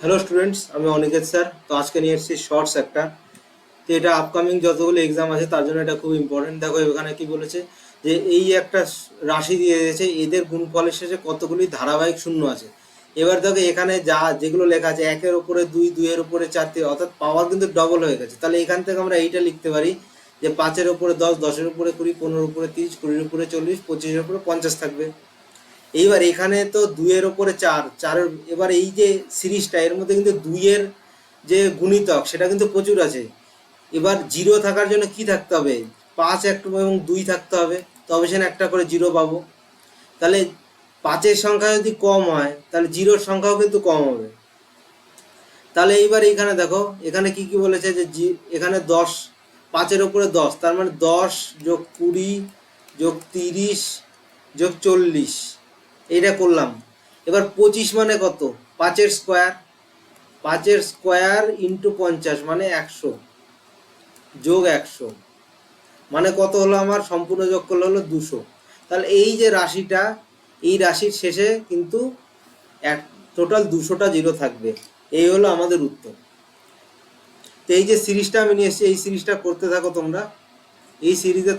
Hello students, আমি Aniket sir. তো আজকে নিয়ে এসেছি শর্টস একটা। তো এটা আপকামিং যতগুলো এক্সাম আছে তার জন্য এটা খুব ইম্পর্টেন্ট। দেখো এখানে কি বলেছে যে এই একটা রাশি দিয়ে দিয়েছে, এদের গুণফলের শেষে কতগুলি ধারাবাহিক শূন্য আছে। এবার দেখো এখানে যেগুলো লেখা আছে একের উপরে দুই, দুইয়ের উপরে চার, অর্থাৎ পাওয়ার কিন্তু ডবল হয়ে গেছে। তাহলে এখান থেকে আমরা এইটা লিখতে পারি যে পাঁচের উপরে দশ, দশের উপরে কুড়ি, পনেরোর উপরে 30, কুড়ির উপরে 40, পঁচিশের উপরে 50 থাকবে। এইবার এখানে তো দুইয়ের ওপরে চার, চারের এবার এই যে সিরিজটা এর মধ্যে কিন্তু দুইয়ের যে গুণিতক সেটা কিন্তু প্রচুর আছে। এবার জিরো থাকার জন্য কি থাকতে হবে? পাঁচ একটা এবং দুই থাকতে হবে, তবে সেখানে একটা করে জিরো পাবো। তাহলে পাঁচের সংখ্যা যদি কম হয় তাহলে জিরোর সংখ্যাও কিন্তু কম হবে। তাহলে এইবার এইখানে দেখো এখানে কি কি বলেছে যে এখানে দশ, পাঁচের ওপরে দশ, তার মানে 10 যোগ 20 যোগ 30 যোগ 40, এইটা করলাম। এবার 25 মানে কত? পাঁচের স্কোয়ার, পাঁচের স্কোয়ার ইন্টু 50 মানে 100 যোগ 100 মানে কত হলো? আমার সম্পূর্ণ যোগ করলে হলো 200। তাহলে এই যে রাশিটা, এই রাশির শেষে কিন্তু এক টোটাল 200টা জিরো থাকবে। এই হলো আমাদের উত্তর। তো এই যে সিরিজটা আমি নিয়ে এসেছি, এই সিরিজটা করতে থাকো তোমরা। এই সিরিজে